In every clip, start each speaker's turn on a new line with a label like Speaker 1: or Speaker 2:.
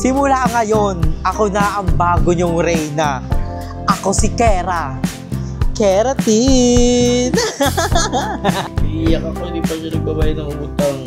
Speaker 1: Simula ngayon, ako na ang bago niyong reyna. Ako si Kera. Keratin!
Speaker 2: Iiyak ako, hindi pa siya nagbabayad ng utang.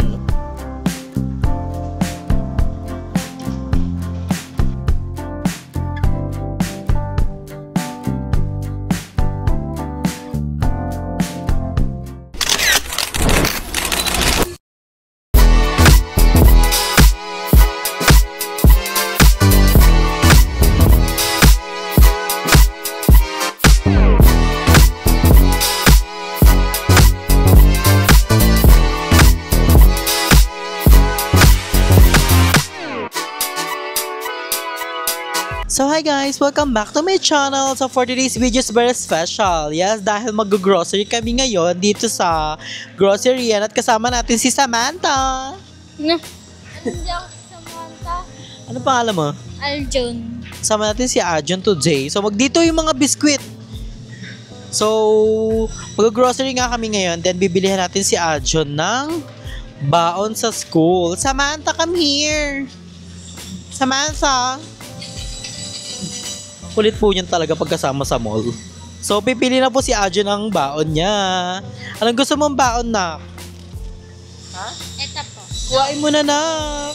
Speaker 1: So hi guys, welcome back to my channel. So for today's video is very special. Yes, dahil mag-grocery kami ngayon dito sa grocery at kasama natin si Samantha.
Speaker 3: Hindi ako Samantha.
Speaker 1: Ano pangalan mo?
Speaker 3: Aljun.
Speaker 1: Kasama natin si Ajon today. So magdito yung mga biskwit. So mag-grocery nga kami ngayon, then bibilihan natin si Ajon ng baon sa school. Samantha, come here. Samantha. Kulit po niyan talaga pagkasama sa mall. So, pipili na po si Ajon ng baon niya. Anong gusto mong baon na? Ha?
Speaker 3: Ito po.
Speaker 1: Kuhain mo na, nak.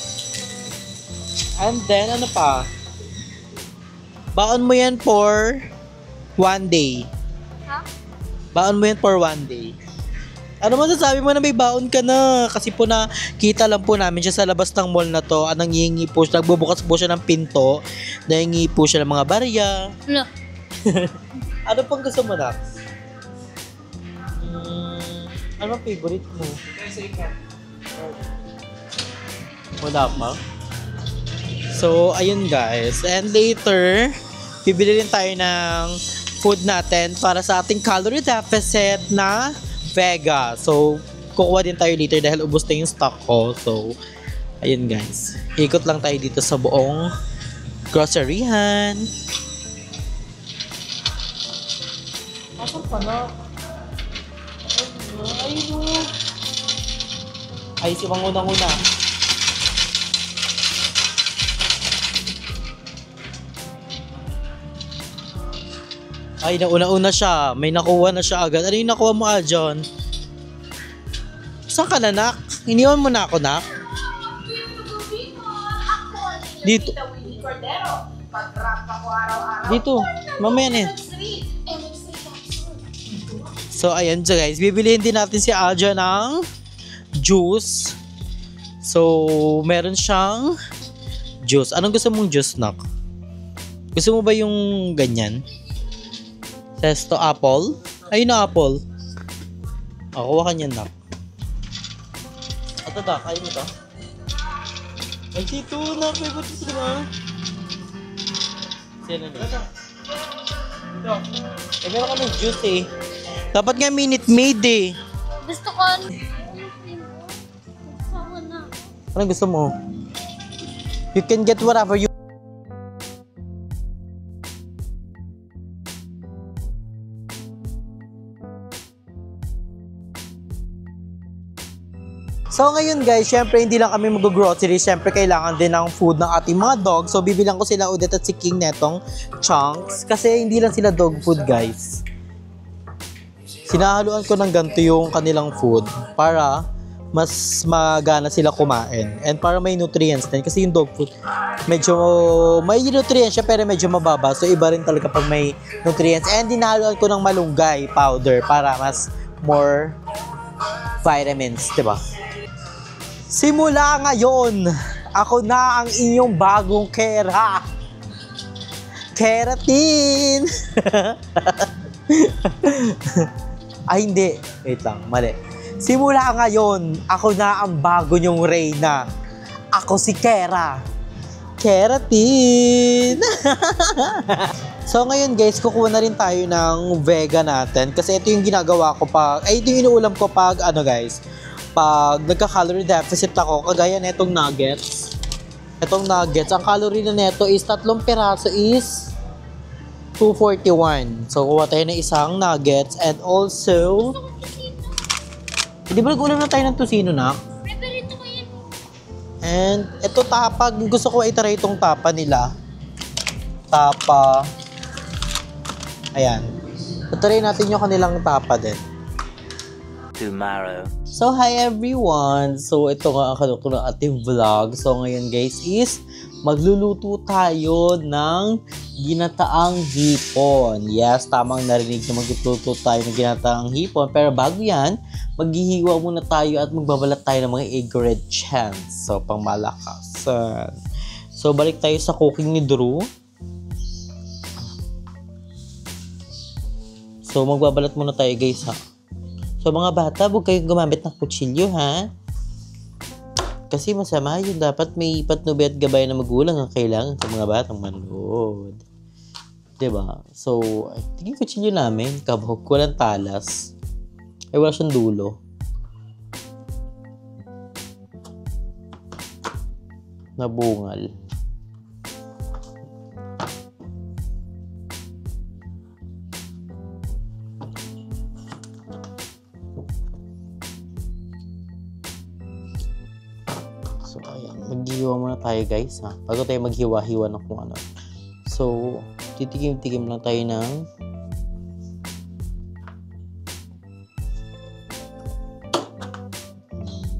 Speaker 1: And then, ano pa? Baon mo yan for 1 day.
Speaker 3: Ha?
Speaker 1: Baon mo yan for 1 day. Ano masasabi mo na may baon ka na? Kasi po nakita lang po namin siya sa labas ng mall na to. Anong hihingi po siya, nagbubukas po siya ng pinto. Nahingi po siya ng mga barya.
Speaker 3: Wala.
Speaker 1: Ano pang gusto mo, Dax? Ano ang favorite mo? Wala pa? So, ayun guys. And later, bibili rin tayo ng food natin para sa ating calorie deficit na Vega. So, kukuha din tayo later dahil ubos na yung stock ko. So, ayun guys. Ikot lang tayo dito sa buong groceryhan. Asan pa na? Ayun o. Ay, si Mangunang-una. Ay, nauna-una siya. May nakuha na siya agad. Ano yung nakuha mo, Ajon? Saan ka na, nak? Iniwan mo na ako, nak? Dito. Dito. Mamaya na. So, ayan siya, guys. Bibilihin din natin si Ajon ng juice. So, meron siyang juice. Anong gusto mong juice, nak? Gusto mo ba yung ganyan? Testo apple. Ayun na apple. Kuha ka niyan, nak. Ito, dak. Ayun mo to. Ay, dito na. Favorite ko sila. Sino niya? Ito. Eh, meron ka ng juice eh. Dapat nga Minute Maid eh.
Speaker 3: Gusto ko. Sama na.
Speaker 1: Anong gusto mo? You can get whatever you. So ngayon guys, syempre hindi lang kami mag-grocery, syempre kailangan din ng food ng ating mga dog. So bibilang ko sila Odette at si King netong chunks kasi hindi lang sila dog food guys. Sinahaluan ko ng ganito yung kanilang food para mas magana sila kumain and para may nutrients din kasi yung dog food medyo may nutrients siya pero medyo mababa. So iba rin talaga pag may nutrients and dinahaluan ko ng malunggay powder para mas more vitamins, diba? Simula ngayon, ako na ang inyong bagong Kera. Keratin! Ay, hindi. Wait lang, mali. Simula ngayon, ako na ang bago niyong reyna. Ako si Kera. Keratin! So ngayon guys, kukuha na rin tayo ng Vega natin. Kasi ito yung ginagawa ko pag, ay ito yung inuulam ko pag ano guys, pag nagka-calorie deficit ako, kagaya netong nuggets. Itong nuggets, ang calorie na neto is 3 piraso is 241. So, kuha tayo ng isang nuggets and also... Hindi ba nag-ulam na tayo ng tusino, na?
Speaker 3: Preparito ko yan.
Speaker 1: And ito tapa, gusto ko i-try itong tapa nila. Tapa. Ayan. I-try natin yung kanilang tapa din.
Speaker 4: Tomorrow.
Speaker 1: So, hi everyone! So, ito nga ang kanto ng ating vlog. So, ngayon guys is magluluto tayo ng ginataang hipon. Yes, tamang narinig na magluluto tayo ng ginataang hipon. Pero bago yan, maghihiwa muna tayo at magbabalat tayo ng mga ingredients. So, pang malakas. So, balik tayo sa cooking ni Drew. So, magbabalat muna tayo guys ha. So, mga bata, huwag kayong gumamit ng kutsilyo, ha? Kasi masama yun. Dapat may patnubi at gabay na magulang ang kailangan sa mga batang manood. Diba? So, tingin kutsilyo namin. Kabog, walang talas. Ay, wala siyang dulo. Nabungal. So, ayan. Maghihiwa muna tayo, guys, ha? Bago tayo maghiwa-hiwa ng kung ano. So, titikim-tikim lang tayo ng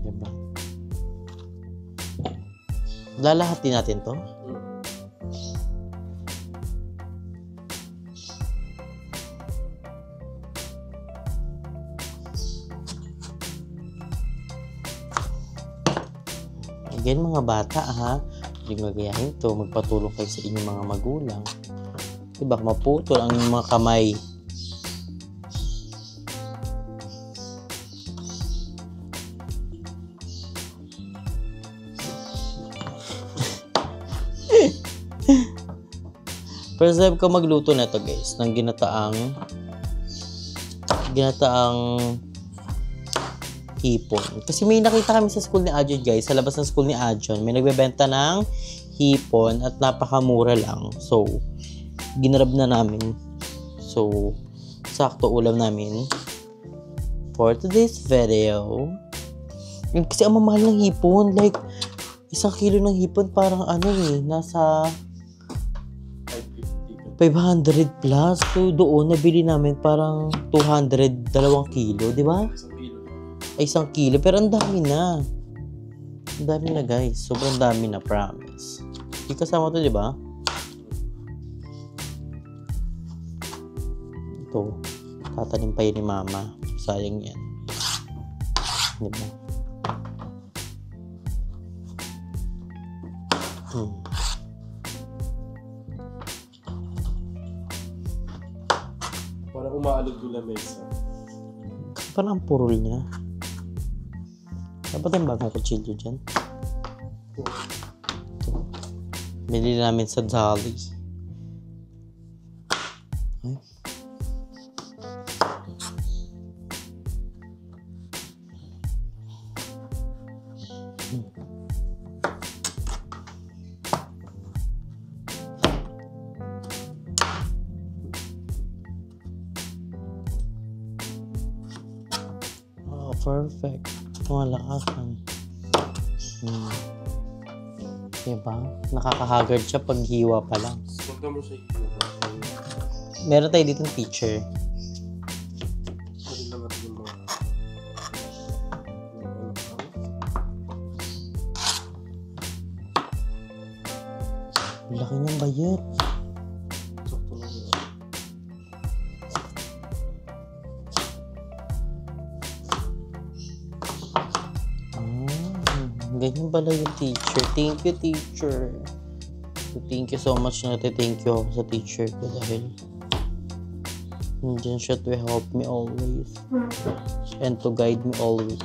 Speaker 1: diba? Lalahatin natin to. Again, mga bata, ha? Hindi magayahin to. Magpatulong kayo sa inyong mga magulang. Diba, maputol ang inyong mga kamay. First time ko magluto na to, guys, ng ginataang hipon. Kasi may nakita kami sa school ni Ajon, guys. Sa labas ng school ni Ajon, may nagbebenta ng hipon at napakamura lang. So, ginarab na namin. So, sakto ulam namin for today's video. Kasi ang mamahal ng hipon. Like, 1 kilo ng hipon parang nasa 500 plus. So, doon nabili namin parang 200, 2 kilo, di ba? Ay, 1 kilo. Pero ang dami na. Ang dami na, guys. Sobrang dami na, promise. Hindi kasama to, di ba? Ito. Tatanim pa yun ni mama. Sayang yan. Di ba?
Speaker 2: Parang umaalog yung lamesa.
Speaker 1: Parang ang purol niya. Dapat yung bagong kutsilyo dyan. Bili namin sa Dolly. Ay. Oh, perfect. Malakas lang. Diba? Nakakahagard siya pag hiwa pa lang.
Speaker 2: Punta mo sa iyo.
Speaker 1: Meron tayo dito ng teacher.
Speaker 2: Pwede lang natin yung mga...
Speaker 1: Laki niyang bayet.
Speaker 2: Sakto lang yun.
Speaker 1: Ganyan pala yung teacher. Thank you, teacher. Thank you so much na thank you ako sa teacher ko dahil nandiyan siya to help me always and to guide me always.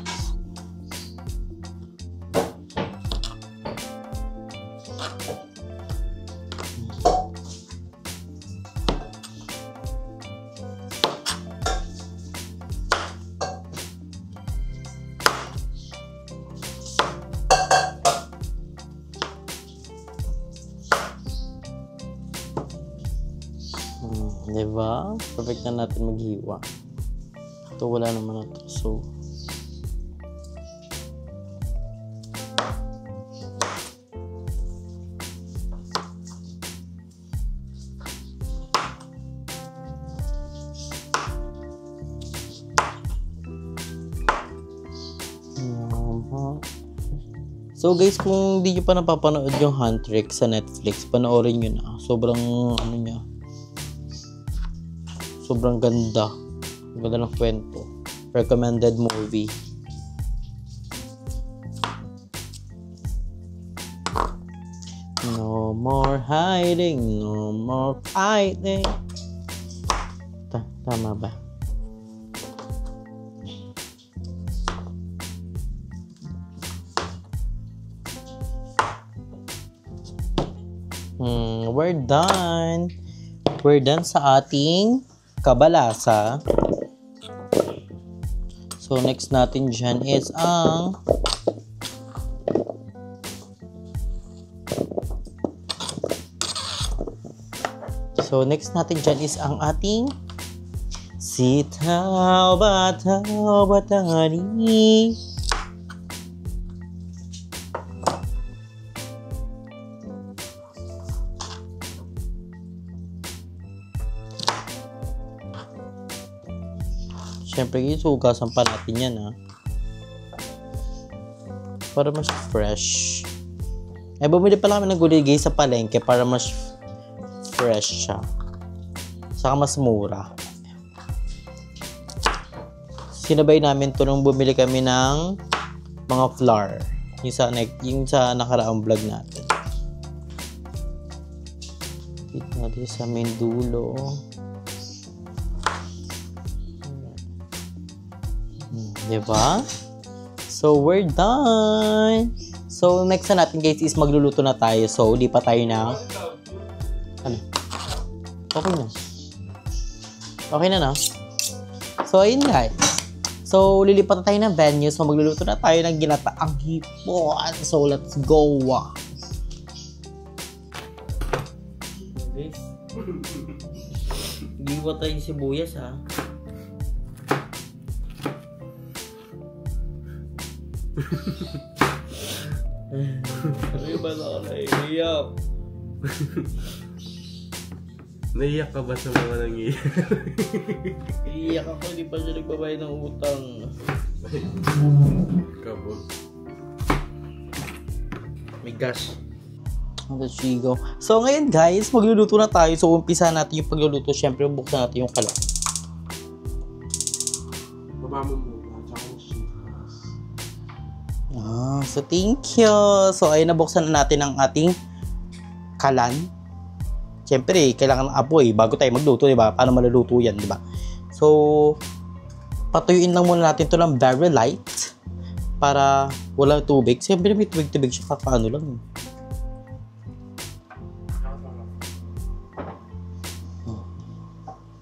Speaker 1: Diba? Perfect na natin maghiwa. Ito wala naman na to. So, So guys, kung hindi nyo pa napapanood yung Huntrix sa Netflix, panoorin nyo na. Sobrang ano niya. Sobrang ganda. Ganda ng kwento. Recommended movie. No more hiding, no more fighting. Tama ba? We're done. We're done sa ating kabalasa. So, next natin dyan is ang ating Sitaw Bataw Batani. Siyempre, isugasan pa natin yan, ha? Para mas fresh. Bumili pala kami ng gulay sa palengke para mas fresh siya. Saka mas mura. Sinabay namin to nung bumili kami ng mga flour. Yung sa nakaraang vlog natin. Dito natin sa main dulo. Diba? So, we're done. So, next na natin guys is magluluto na tayo. So, lipat tayo na. Ano? Okay na. Okay na, no? So, ayun guys. So, lilipat na tayo ng venue. So, magluluto na tayo ng ginataang hipon. So, let's go.
Speaker 2: Guys. Hindi ba tayo sibuyas, ha? Ano ba na ako naiiyak? Naiiyak ka ba sa mga nangiiyak? Iiyak ako, hindi pa siya nagbabayad ng utang. Kabog. May gas.
Speaker 1: Let's go. So, ngayon guys, magluluto na tayo. So, umpisa natin yung pagluluto. Siyempre, buksan natin yung kalot.
Speaker 2: Baba mo muna.
Speaker 1: So, thank you. So, ayun, nabuksan na natin ang ating kalan. Siyempre, kailangan ng apoy bago tayo magluto, diba? Paano maluluto yan, diba? So, patuyuin lang muna natin ito ng very light para walang tubig. Siyempre, may tubig-tubig siya, kakaano lang.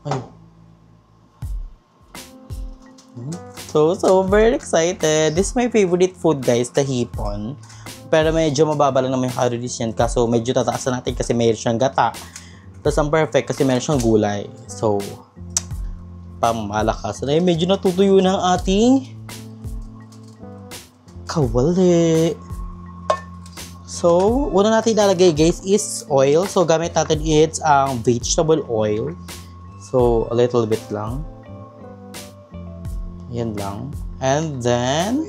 Speaker 1: Ay. So very excited. This is my favorite food guys, the hipon. Pero medyo mababa lang naman yung calories yan. Kaso medyo tataas na natin kasi mayroon siyang gata. Tapos ang perfect kasi mayroon siyang gulay. So, pamalakas. Na medyo natutuyo na ang ating kawali. So, una natin ilalagay guys is oil. So, gamit natin it's ang vegetable oil. So, a little bit lang. Yan lang. And then,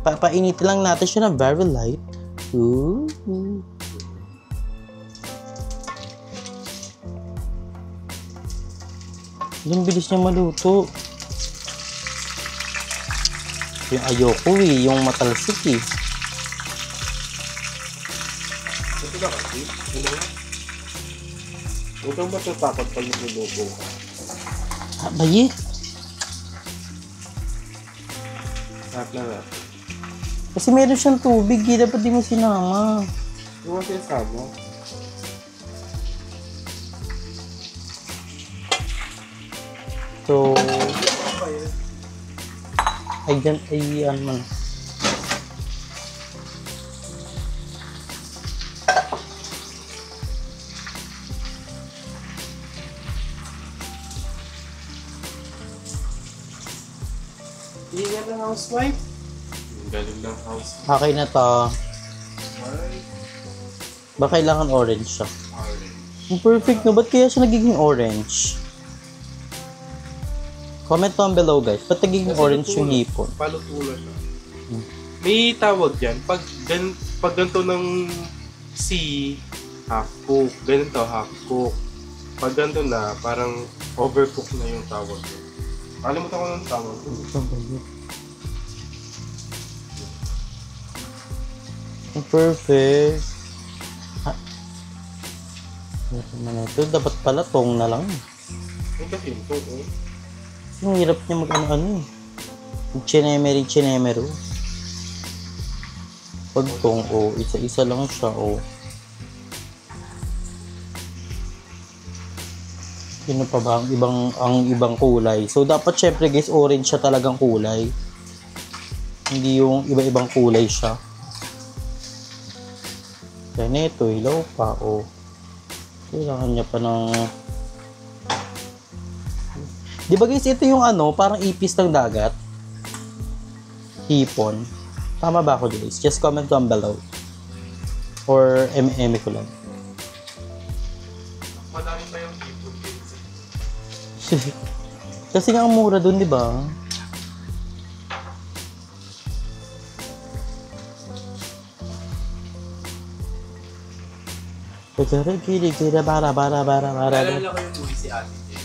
Speaker 1: papainitin lang natin siya ng very light. Ooh. Yung bilis niya maluto. Yung ayoko yung matalsik eh.
Speaker 2: Ito na kasi. Huwag kang matatakot pag niluluto ka.
Speaker 1: Bayi.
Speaker 2: Lahat na natin.
Speaker 1: Kasi meron siyang tubig eh. Dapat di mo sinama.
Speaker 2: Yung mga sinasama.
Speaker 1: So, ano man.
Speaker 2: Hindi nga ng housewife. Ang galing ng housewife.
Speaker 1: Okay na to. Ba kailangan orange siya?
Speaker 2: Orange.
Speaker 1: Perfect no? Ba't kaya siya nagiging orange? Comment down below guys. Ba't nagiging orange yung hipon?
Speaker 2: Paluto na siya. May tawag dyan. Pag ganito ng C, half cook. Ganito, half cook. Pag ganito na, parang overcook na yung tawag ko. Kalimutan ko ng tawag ko.
Speaker 1: Perfect. Ito, dapat pala tong na lang.
Speaker 2: Ay, kasi ito, oh.
Speaker 1: Ang hirap niya mag-ano-ano eh. Chinemero. Pag tong, isa-isa lang siya, Yun pa ba ang ibang kulay? So dapat syempre guys, orange siya talagang kulay. Hindi yung iba-ibang kulay siya. Kaya ito, ilaw pa, Kailangan niya pa ng... Di ba guys, ito yung parang ipis ng dagat? Hipon. Tama ba ako guys? Just comment down below. Or M ko lang.
Speaker 2: Madami pa yung hipon guys.
Speaker 1: Kasi nga ang mura dun, di ba?
Speaker 2: Naalala ko yung movie si Ate Jen.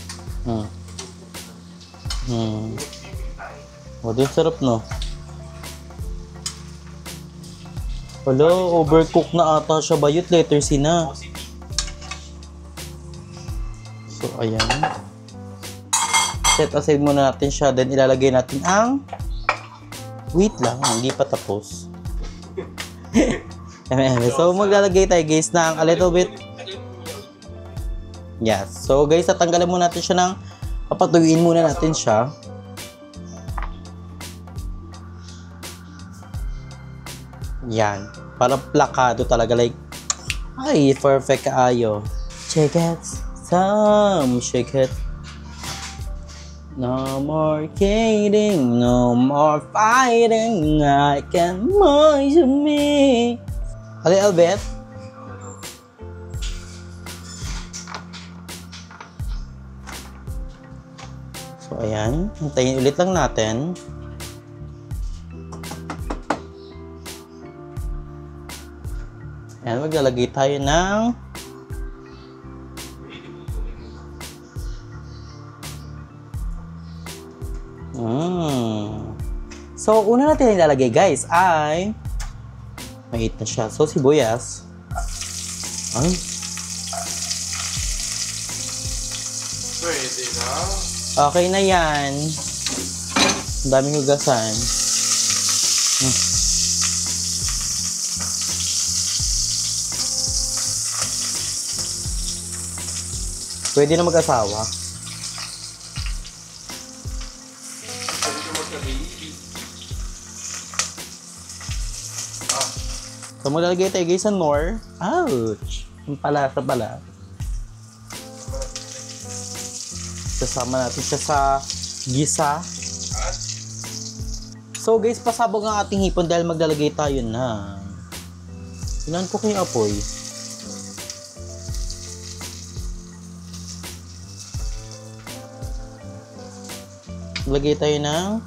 Speaker 1: Di sarap, no? Wala, overcook na ata siya. Bayot, letter C na. So, ayan. Set aside muna natin siya. Then, ilalagay natin ang... Wait lang, hindi pa tapos. So, maglalagay tayo guys ng a little bit. Yes. So, guys, tatanggalin muna natin siya ng... Papatuyuin muna natin siya. Yan. Para plakado talaga. Like, ay, perfect kaayo. Check it. Some shake it. No more kidding. No more fighting. I can more to me. A little bit. So, ayan. Hintayin ulit lang natin. Ayan, maglalagay tayo ng So, una natin ilalagay guys ay mait na siya. So, sibuyas.
Speaker 2: Pwede na.
Speaker 1: Okay na yan. Ang daming hugasan. Pwede na mag-asawa.
Speaker 2: Pwede ka magka-baby.
Speaker 1: So, maglalagay tayo guys sa nor. Ouch! Ang palasa pala. Sasama natin siya sa gisa. So guys, pasabog ang ating hipon dahil maglalagay tayo na. Ilan ko kayo apoy? Lagay tayo ng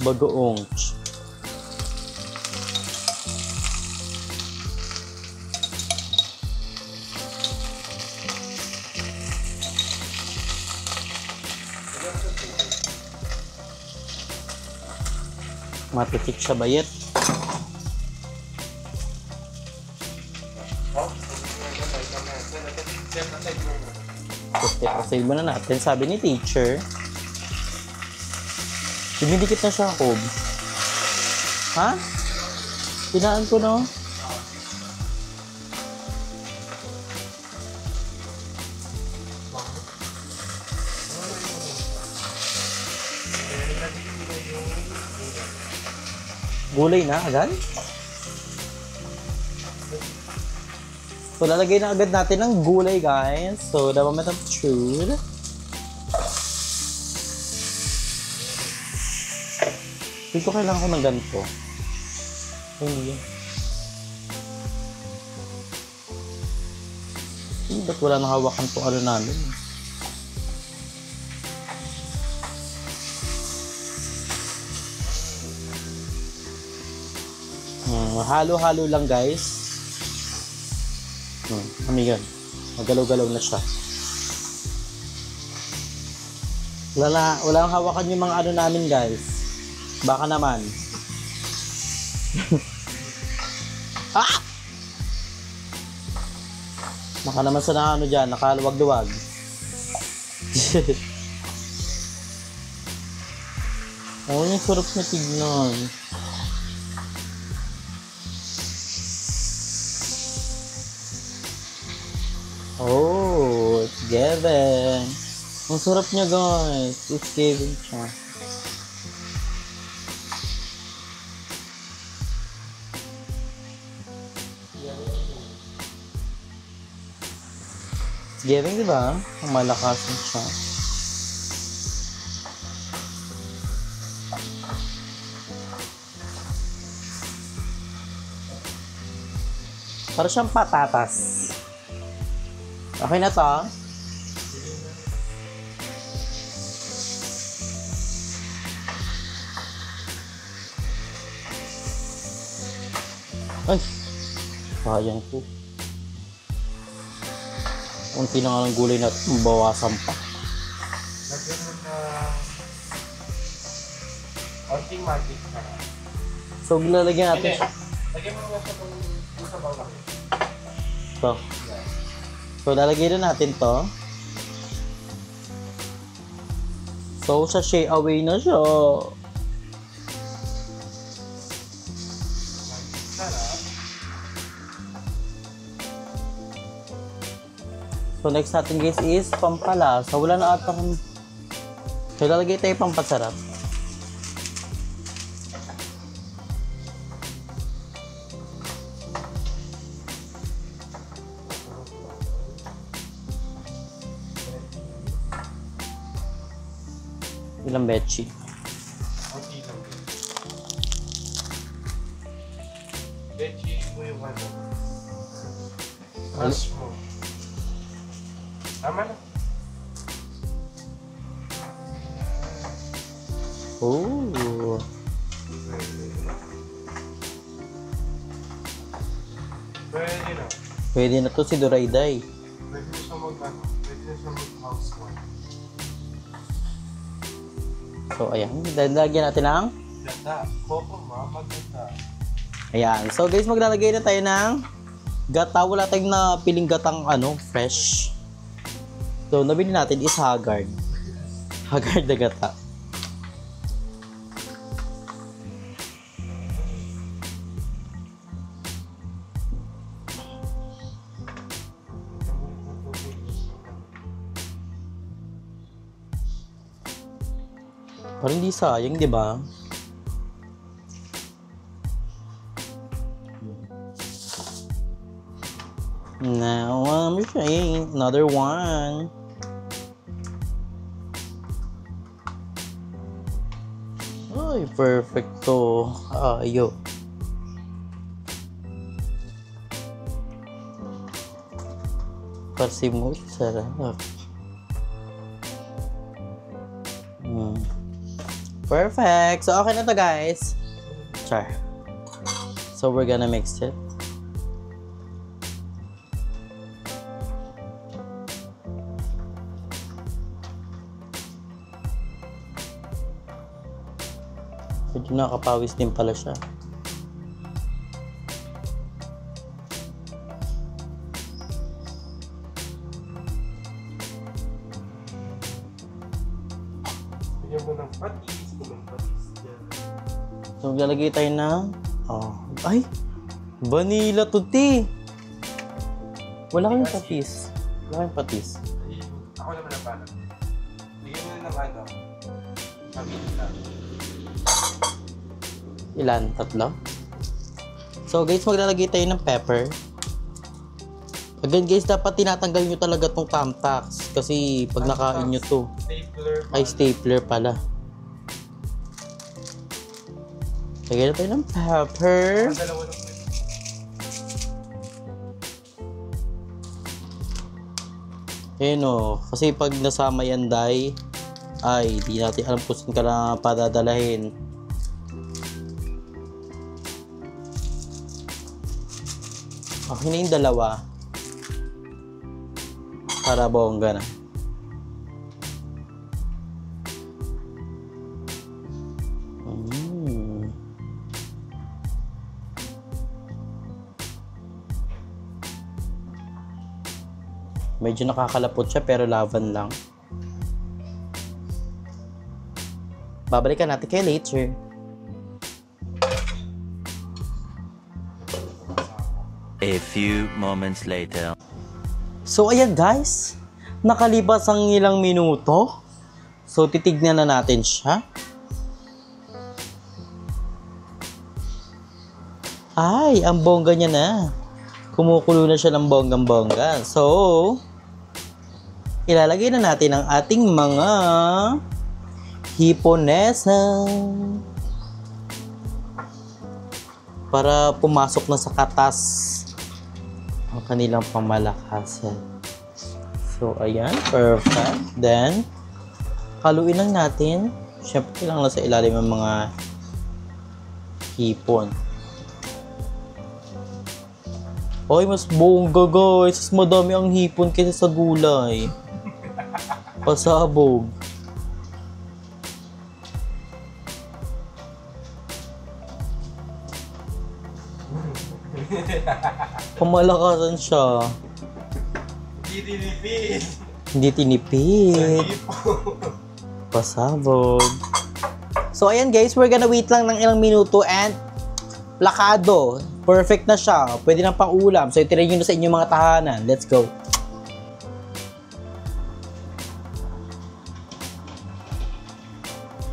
Speaker 1: bagoong. Matitik siya bayet. Kasi muna natin, sabi ni teacher. Dumidikit na siya, Kob. Ha? Pinaan ko, no? Gulay na agad? So, lalagay na agad natin ng gulay, guys. So, dapat matang chud. Dito kailangan ko ng ganito. Ay, hindi yan. Ba't wala nang hawakan po ano namin? Halo-halo lang guys. Ano yan? Magalaw-galaw na siya. Walang hawakan yung mga ano namin guys. Baka naman. Ah! Baka naman sa ano dyan, nakaluwag-luwag. Oh, yung sarap na tignan. Oh, it's given. Ang sarap niya guys. It's given siya. It's given, di ba? Ang malakas siya. Para siyang patatas. Okay na to. Ay, sayang po. Unti na nga ng gulay na ito, mabawasan pa.
Speaker 2: Lagyan mo na konting magic na.
Speaker 1: So, lalagyan natin
Speaker 2: Hindi.
Speaker 1: siya.
Speaker 2: Lagyan mo na sa bawang laki.
Speaker 1: Ito. So, lalagyan na natin to. So, sachet away na siya.
Speaker 2: Sarap.
Speaker 1: So, next natin guys is pampalasa. Wala na ata kung... So, lalagay tayo pampasarap. Ilang bechi.
Speaker 2: Konti lang. Bechi mo yung ano. Crush mo. Tama na.
Speaker 1: Oh.
Speaker 2: Pwede na.
Speaker 1: Pwede na to si Dorayday.
Speaker 2: Pwede na siya mag-ano. Pwede na siya mag-housewife.
Speaker 1: So, ayan. Lalagyan natin ng...
Speaker 2: Ganda. Coco ma, maganda.
Speaker 1: Ayan. So, guys, maglalagay na tayo ng gata. Wala tayong napiling gatang fresh. So, nabili natin is Haggard. Haggard na gata. Parang hindi sayang, di ba? Now I'm trying another one. Ay, perfecto. Ayo. Parsimut, sarap. Perfect. So, okay na to, guys. Char. So, we're gonna mix it. Medyo nakapawis din pala siya.
Speaker 2: Bigyan mo ng patis. Kung may patis dyan.
Speaker 1: So, maglalagay tayo ng... Ay! Vanilla tuti! Wala kayong patis. Wala kayong patis.
Speaker 2: Ako naman ang balag. Bigyan mo na ng ano. Paminta.
Speaker 1: Ilan? Tatlo? So, guys, maglalagay tayo ng pepper. Again, guys, dapat tinatanggal nyo talaga tong thumbtacks. Kasi pag nakain nyo to,
Speaker 2: Stapler.
Speaker 1: ay stapler pala. Lagyan na tayo ng pepper.
Speaker 2: Ang dalawa ng pwede.
Speaker 1: Ayan o. Kasi pag nasama yan, day, ay, di natin alam kung saan ka na padadalahin. Okay na yung dalawa. Para bongga na. Medyo nakakalapot siya pero laban lang. Babalikan natin kayo later.
Speaker 4: A few moments later.
Speaker 1: So ayan guys, nakalipas ang ilang minuto. So titignan na natin siya. Ay, ang bongga niya na. Kumukulo na siya ng bonggang-bongga. So, ilalagay na natin ang ating mga hiponesa para pumasok na sa katas ang kanilang pamalakasan. So, ayan. Perfect. Then, haluin lang natin. Siyempre, kailangan sa ilalim ng mga hipon. Ay, mas bongga guys. Mas madami ang hipon kaysa sa gulay. Pasabog. Pamalakasan siya.
Speaker 2: Hindi tinipid.
Speaker 1: Hindi tinipid. Pasabog. So, ayan guys. We're gonna wait lang ng ilang minuto and plakado. Perfect na siya. Pwede nang pang ulam. So, itirayin nyo na sa inyong mga tahanan. Let's go.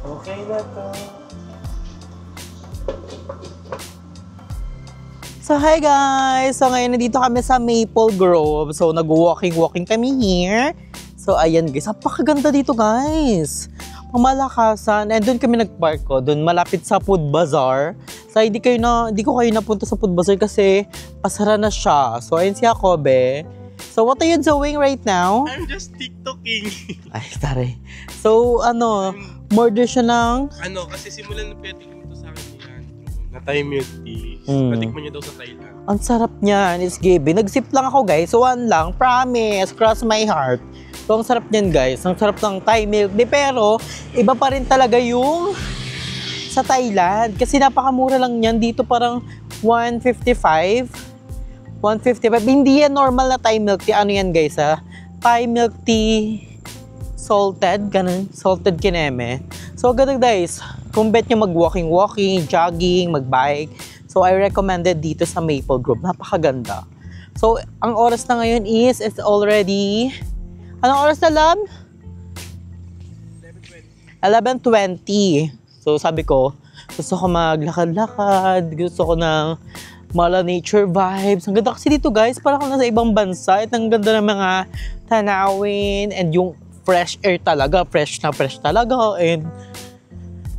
Speaker 2: Okay na to.
Speaker 1: So, hi guys! So, ngayon nandito kami sa Maple Grove. So, nag-walking kami here. So, ayan guys. Napakaganda dito guys. Pamalakasan. And doon kami nag-park ko. Doon malapit sa Food Bazaar. So, hindi ko kayo napunta sa Food Bazaar kasi pasara na siya. So, ayun si Jacobe. So, what are you doing right now?
Speaker 2: I'm just TikToking.
Speaker 1: Ay, tari. So, murder siya ng...
Speaker 2: Kasi simulan na petikin ito sa akin ni Andrew. Na Thai milk tea. Patikman niyo daw sa Thailand.
Speaker 1: Ang sarap niyan. It's giving. Nag-sip lang ako, guys. So, one lang. Promise. Cross my heart. So, ang sarap niyan, guys. Ang sarap ng Thai milk tea. Pero, iba pa rin talaga yung sa Thailand. Kasi napakamura lang niyan. Dito parang 155. Hindi yan normal na Thai milk tea. Ano yan, guys, ha? Thai milk tea salted. Ganun. Salted kineme. So, ganun, guys. Kung bet nyo mag-walking, jogging, mag-bike. So, I recommended dito sa Maple Grove. Napakaganda. So, ang oras na ngayon is, it's already... Anong oras na, Lab? 11:20. So, sabi ko, gusto ko maglakad-lakad, gusto ko ng mala nature vibes. Ang ganda kasi dito, guys. Parang ako nasa ibang bansa. At ang ganda ng mga tanawin and yung fresh air talaga. Fresh na fresh talaga. And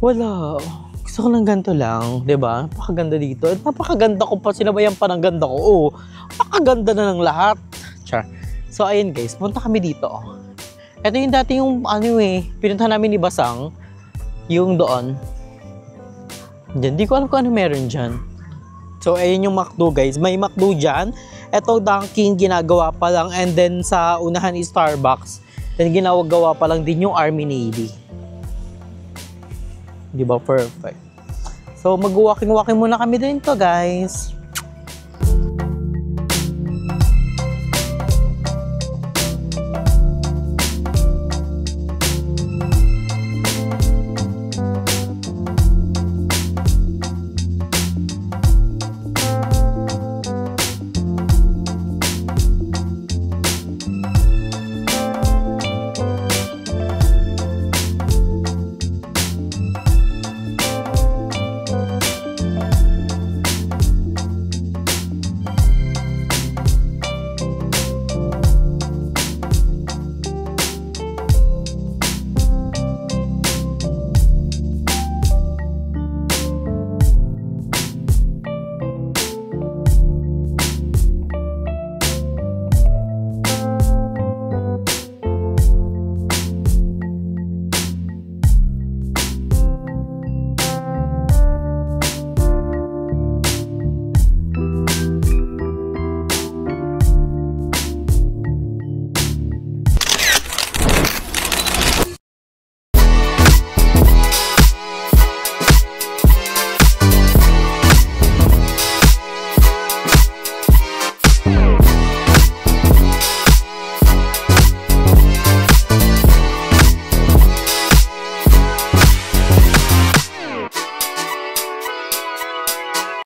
Speaker 1: wala. Gusto ko ng ganito lang. Diba? Napakaganda dito. At napakaganda ko pa. Sinabayan pa ng ganda ko. Oo. Napakaganda na ng lahat. Char. So, ayun guys. Punta kami dito. Ito yung dati yung pinunta namin ni Basang. Yung doon. Diyan. Di ko alam kung ano meron dyan. So, ayun yung McDo, guys. May McDo dyan. Ito, Dunkin, ginagawa pa lang. And then, sa unahan is Starbucks. Then, ginagawa pa lang din yung Army Navy. Di ba? Perfect. So, mag-walking muna kami dito, guys.